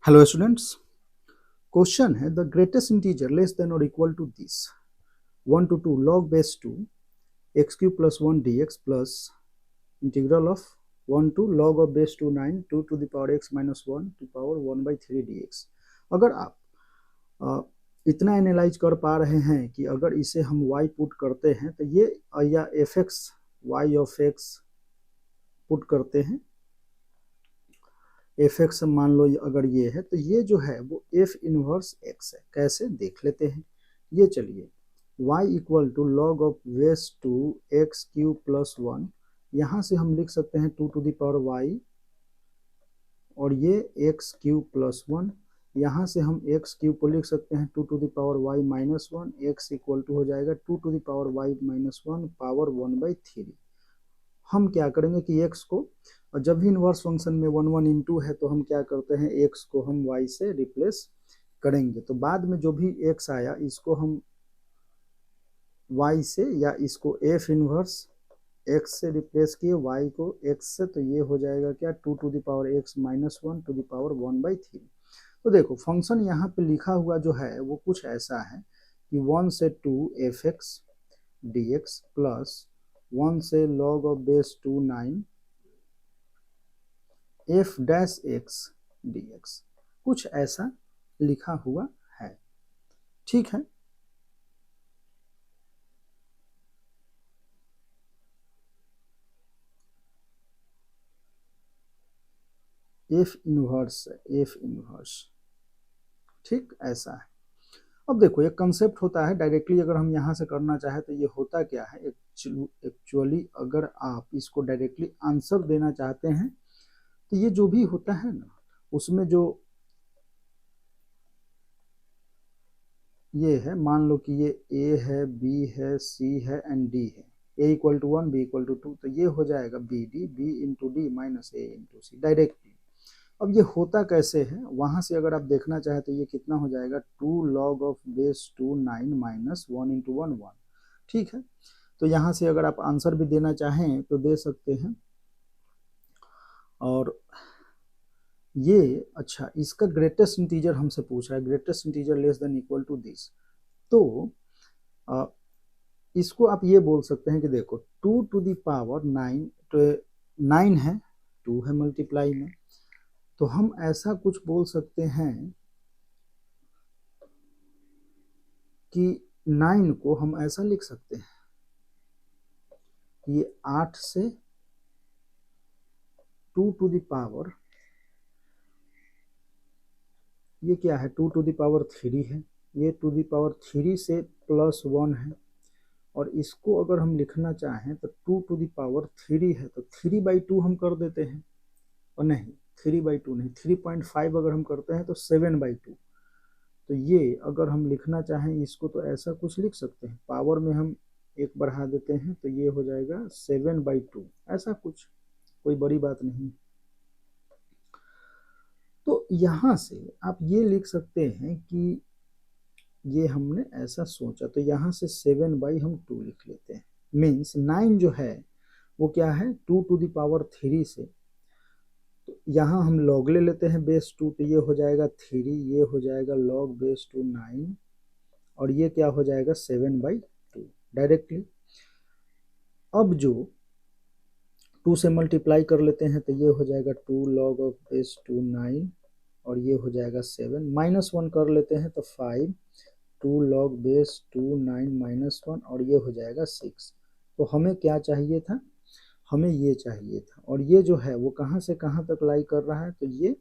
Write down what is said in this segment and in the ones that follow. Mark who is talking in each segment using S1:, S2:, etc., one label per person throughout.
S1: Hello students, question है the greatest integer less then और equal to this 1 to 2 log base 2 x cube plus 1 dx plus integral of 1 to log of base 2 9 2 to the power x minus 1 to power 1 by 3 dx। अगर आप इतना analyse कर पा रहे हैं कि अगर इसे हम y पुट करते हैं तो ये या f x y of x put करते हैं, एफ एक्स मान लो अगर ये है तो ये जो है वो एफ इनवर्स एक्स है। कैसे देख लेते हैं, ये चलिए y equal to log of base 2 x cube plus 1, यहाँ से हम लिख सकते हैं 2 to the power y और ये एक्स क्यूब प्लस 1, यहाँ से हम एक्स क्यूब को लिख सकते हैं 2 to the power y minus 1, x equal to हो जाएगा 2 to the power y minus 1 power 1/3। हम क्या करेंगे कि x को, और जब भी इनवर्स फंक्शन में 1 1 इंटू है तो हम क्या करते हैं x को हम y से रिप्लेस करेंगे, तो बाद में जो भी x आया इसको हम y से या इसको f इनवर्स x से रिप्लेस किए y को x से, तो ये हो जाएगा क्या 2 to the power x minus 1 to the power 1/3। तो देखो फंक्शन यहाँ पे लिखा हुआ जो है वो कुछ ऐसा है कि 1 से 2 F X D x plus 1 से log of base 2 9 F dash x D x, कुछ ऐसा लिखा हुआ है। ठीक है, एफ इनवर्स, एफ इनवर्स, ठीक ऐसा है। अब देखो एक कंसेप्ट होता है, डायरेक्टली अगर हम यहाँ से करना चाहे तो ये होता क्या है, एक्चुअली अगर आप इसको डायरेक्टली आंसर देना चाहते हैं तो ये जो भी होता है ना उसमें जो ये है, मान लो कि ये ए है, बी है, सी है एंड डी है, A equal to 1 B equal to 2, तो ये हो जाएगा B D, B into D minus A into C directly. अब ये होता कैसे है, वहां से अगर आप देखना चाहे तो ये कितना हो जाएगा 2 log of base 2 9 minus 1 into 1 1। ठीक है, तो यहाँ से अगर आप आंसर भी देना चाहें तो दे सकते हैं। और ये अच्छा, इसका ग्रेटेस्ट इंटीजर हमसे पूछ रहा है, greatest integer less than equal to this, तो इसको आप ये बोल सकते हैं कि देखो 2 to the power 9, तो 9 है, 2 है मल्टीप्लाई में, तो हम ऐसा कुछ बोल सकते हैं कि 9 को हम ऐसा लिख सकते हैं कि ये 8 से 2 to the power, ये क्या है 2 to the power 3 है, ये 2 to the power 3 से प्लस 1 है, और इसको अगर हम लिखना चाहें तो 2 to the power 3 है तो 3/2 हम कर देते हैं, और नहीं 3/2 नहीं, 3.5 अगर हम करते हैं तो 7/2। तो ये अगर हम लिखना चाहें इसको तो ऐसा कुछ लिख सकते हैं, पावर में हम एक बढ़ा देते हैं तो ये हो जाएगा 7/2, ऐसा कुछ, कोई बड़ी बात नहीं। तो यहाँ से आप ये लिख सकते हैं कि ये हमने ऐसा सोचा, तो यहाँ से 7/2 लिख लेते हैं, मीन्स 9 जो है वो क्या है 2 to the power 3 से, तो यहाँ हम लॉग ले लेते हैं बेस 2, तो ये हो जाएगा 3, ये हो जाएगा लॉग बेस 2 9, और ये क्या हो जाएगा 7/2 डायरेक्टली। अब जो 2 से मल्टीप्लाई कर लेते हैं तो ये हो जाएगा 2 log ऑफ बेस 2 9, और ये हो जाएगा 7, माइनस 1 कर लेते हैं तो 5, 2 log बेस 2 9 माइनस 1, और ये हो जाएगा 6। तो हमें क्या चाहिए था, हमें ये चाहिए था, और ये जो है वो कहाँ से कहाँ तक लाई कर रहा है, तो ये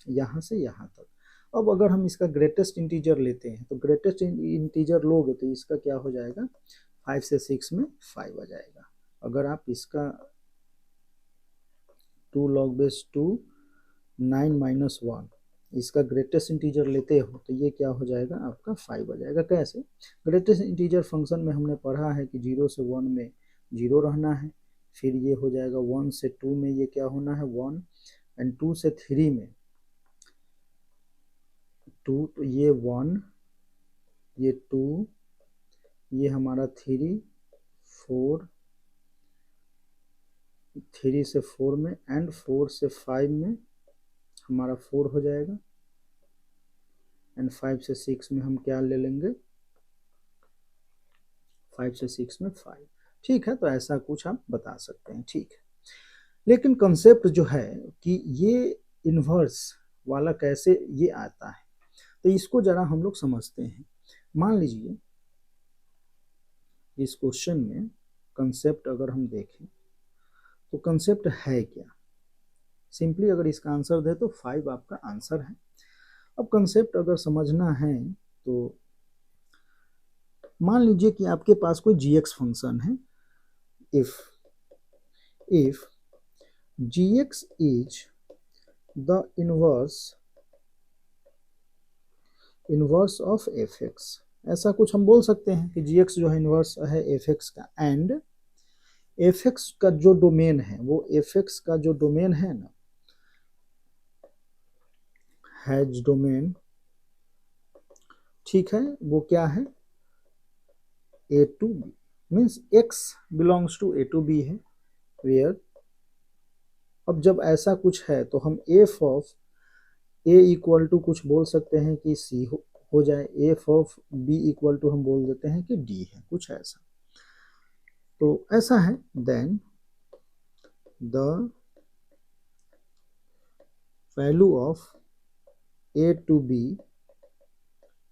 S1: यहाँ से यहाँ तक। अब अगर हम इसका ग्रेटेस्ट इंटीजर लेते हैं तो ग्रेटेस्ट इंटीजर लोगे तो इसका क्या हो जाएगा 5 से 6 में 5 आ जाएगा। अगर आप इसका 2 log बेस 2 9 माइनस 1 इसका ग्रेटेस्ट इंटीजर लेते हो तो ये क्या हो जाएगा आपका 5 आ जाएगा। कैसे, ग्रेटेस्ट इंटीजर फंक्शन में हमने पढ़ा है कि 0 से 1 में 0 रहना है, फिर ये हो जाएगा 1 से 2 में ये क्या होना है 1, एंड 2 से 3 में 2, तो ये 1, ये 2, ये हमारा 3 4, 3 से 4 में, एंड 4 से 5 में हमारा 4 हो जाएगा, एंड 5 से 6 में हम क्या ले लेंगे, 5 से 6 में 5। ठीक है, तो ऐसा कुछ आप बता सकते हैं। ठीक है, लेकिन कंसेप्ट जो है कि ये इन्वर्स वाला कैसे ये आता है, तो इसको जरा हम लोग समझते हैं। मान लीजिए इस क्वेश्चन में कंसेप्ट अगर हम देखें तो कंसेप्ट है क्या, सिंपली अगर इसका आंसर दे तो 5 आपका आंसर है। अब कंसेप्ट अगर समझना है तो मान लीजिए कि आपके पास कोई gx फंक्शन है, if gx is the inverse of fx, ऐसा कुछ हम बोल सकते हैं कि gx जो है इनवर्स है fx का, एंड fx का जो डोमेन है वो fx का जो डोमेन है ना, हैज डोमेन, ठीक है, वो क्या है a to b, means x belongs to a to b है, वेयर। अब जब ऐसा कुछ है तो हम F of A equal to कुछ बोल सकते हैं कि सी हो जाए, F of B equal to हम बोल देते हैं कि डी है, कुछ ऐसा। तो ऐसा है, then the value of A to B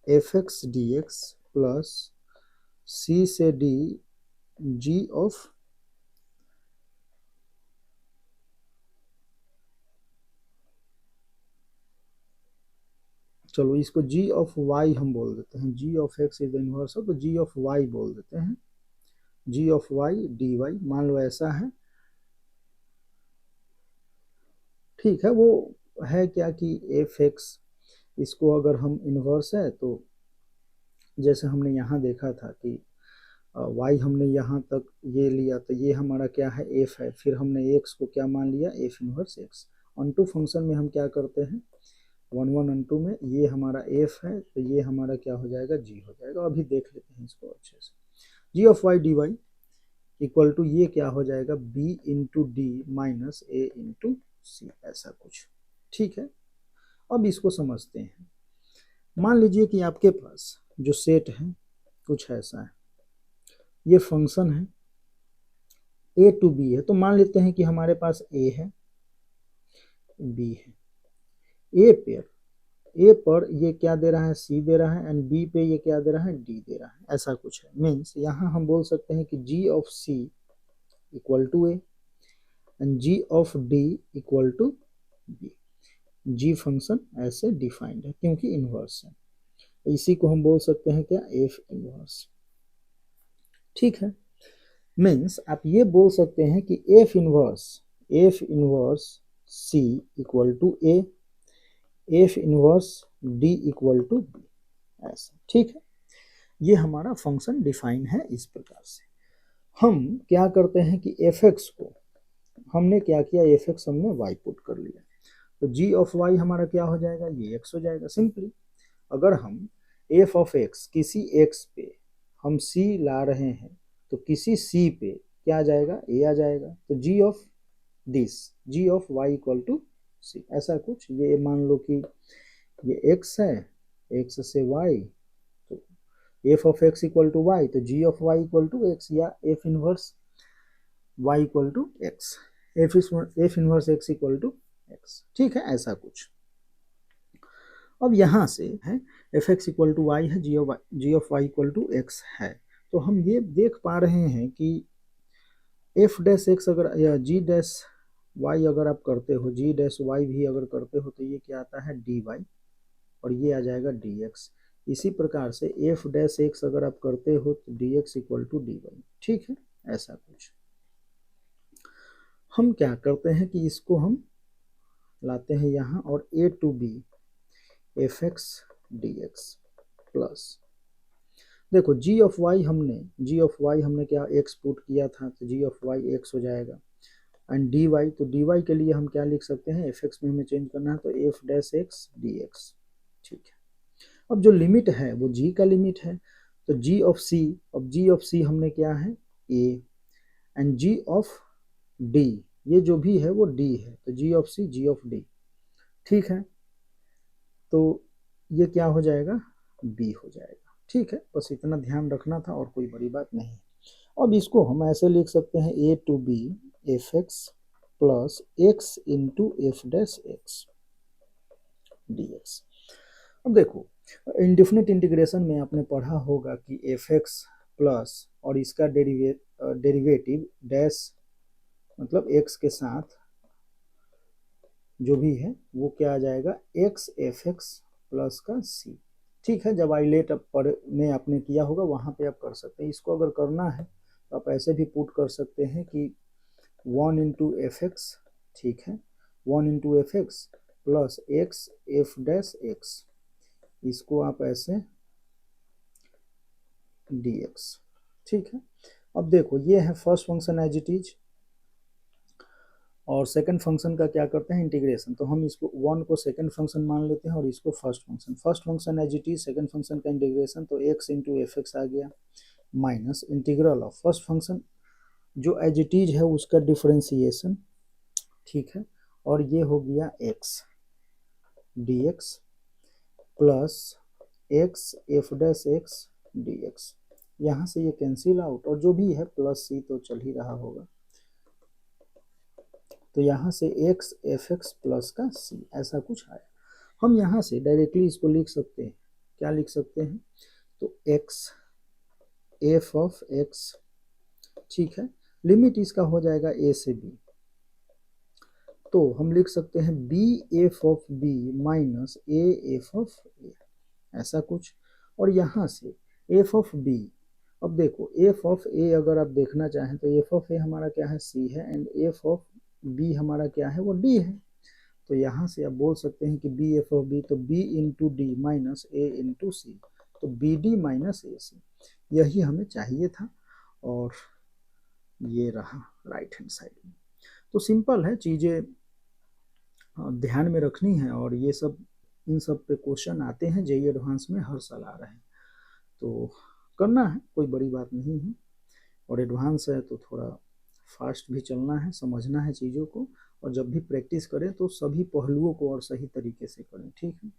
S1: F X D x plus C से डी जी ऑफ, चलो इसको g ऑफ y हम बोल देते हैं, g of x is the inverse हो तो g ऑफ y बोल देते हैं, g ऑफ y dy, मान लो ऐसा है। ठीक है, वो है क्या कि fx, इसको अगर हम इनवर्स है तो जैसे हमने यहाँ देखा था कि y हमने यहाँ तक ये लिया तो ये हमारा क्या है f है, फिर हमने x को क्या मान लिया f inverse x। Onto function में हम क्या करते हैं, 1 1 ऑनटू में ये हमारा f है तो ये हमारा क्या हो जाएगा g हो जाएगा। अभी देख लेते हैं इसको अच्छे से, g of y dy equal to ये क्या हो जाएगा b into D minus a into सी, ऐसा कुछ। ठीक है, अब इसको समझते हैं। मान लीजिए कि आपके पास जो सेट है कुछ ऐसा है, ये फंक्शन है a टू b है, तो मान लेते हैं कि हमारे पास a है b है, ए पर ये क्या दे रहा है c दे रहा है, एंड b पे ये क्या दे रहा है d दे रहा है, ऐसा कुछ है। मीन्स यहाँ हम बोल सकते हैं कि g of c equal to a and g of d equal to b। g function ऐसे डिफाइंड है क्योंकि इनवर्स है, इसी को हम बोल सकते हैं क्या f इनवर्स। ठीक है, मीन्स आप ये बोल सकते हैं कि f inverse c equal to a, f inverse d equal to b, ऐसा। ठीक है, ये हमारा फंक्शन डिफाइन है इस प्रकार से। हम क्या करते हैं कि fx को हमने क्या किया, fx हमने y पुट कर लिया, तो g ऑफ y हमारा क्या हो जाएगा, ये x हो जाएगा। सिंपली अगर हम f ऑफ x किसी x पे हम c ला रहे हैं तो किसी c पे क्या आ जाएगा, a आ जाएगा, तो g of y equal to c, ऐसा कुछ। ये मान लो कि ये x है, x से y, तो f of x equal to y, तो g of y equal to x, या f inverse y equal to x, f inverse x equal to x। ठीक है, ऐसा कुछ। अब यहाँ से है F X equal to Y है, G of Y equal to X है, तो हम ये देख पा रहे हैं कि एफ डैश एक्स अगर या जी डैश वाई अगर आप करते हो, जी डैश वाई भी अगर करते हो तो ये क्या आता है डी वाई, और ये आ जाएगा डी एक्स। इसी प्रकार से एफ डैश एक्स अगर आप करते हो तो d x equal to d y. ठीक है, ऐसा कुछ। हम क्या करते हैं कि इसको हम लाते हैं यहाँ, और A to B F X D x plus, देखो g ऑफ y हमने क्या x पुट किया था, तो g ऑफ y x हो जाएगा, एंड dy, तो dy के लिए हम क्या लिख सकते हैं, एफ एक्स में हमें चेंज करना है तो F dash x D x. ठीक है, अब जो लिमिट है वो g का लिमिट है, तो g ऑफ c, अब g ऑफ c हमने क्या है a, and g of d ये जो भी है वो d है, तो g of c g of d। ठीक है, तो ये क्या हो जाएगा, बी हो जाएगा। ठीक है, बस इतना ध्यान रखना था और कोई बड़ी बात नहीं। अब इसको हम ऐसे लिख सकते हैं A to B F X plus X into F dash x D X. अब देखो, इंडेफिनिट इंटीग्रेशन में आपने पढ़ा होगा कि एफ एक्स प्लस और इसका डेरिवेटिव डैश मतलब एक्स के साथ जो भी है वो क्या आ जाएगा, एक्स एफ एक्स प्लस का सी। ठीक है, जब आइलेट में आपने किया होगा वहाँ पे आप कर सकते हैं। इसको अगर करना है तो आप ऐसे भी पुट कर सकते हैं कि 1 इंटू एफ एक्स, ठीक है, 1 into f X plus x f dash x, इसको आप ऐसे डी एक्स। ठीक है, अब देखो ये है first function as it is, और सेकंड फंक्शन का क्या करते हैं, इंटीग्रेशन। तो हम इसको 1 को सेकंड फंक्शन मान लेते हैं और इसको first function. First function as it is, second function का इंटीग्रेशन, तो एक्स इंटू एफ एक्स आ गया minus integral of first function जो एज इट इज है उसका डिफरेंशिएशन। ठीक है, और ये हो गया x D x plus x f dash x D x. यहाँ से ये कैंसिल आउट और जो भी है प्लस सी तो चल ही रहा होगा, तो यहाँ से एक्स एफ एक्स प्लस का सी ऐसा कुछ आया। हम यहाँ से डायरेक्टली इसको लिख सकते हैं, क्या लिख सकते हैं, तो एक्स एफ ऑफ एक्स, ठीक है, लिमिट इसका हो जाएगा ए से बी, तो हम लिख सकते हैं B F of B minus A F of A, ऐसा कुछ। और यहाँ से एफ ऑफ बी, अब देखो एफ ऑफ ए अगर आप देखना चाहें तो एफ ऑफ ए हमारा क्या है, सी है, एंड एफ ऑफ बी हमारा क्या है, वो डी है। तो यहाँ से आप बोल सकते हैं कि बी एफ ऑफ बी, तो B into D minus A into सी, तो बी डी माइनस ए सी, यही हमें चाहिए था और ये रहा राइट हैंड साइड में। तो सिंपल है, चीज़ें ध्यान में रखनी है और ये सब इन सब पे क्वेश्चन आते हैं जेईई एडवांस में, हर साल आ रहे हैं, तो करना है, कोई बड़ी बात नहीं है। और एडवांस है तो थोड़ा फास्ट भी चलना है, समझना है चीज़ों को, और जब भी प्रैक्टिस करें तो सभी पहलुओं को और सही तरीके से करें। ठीक है।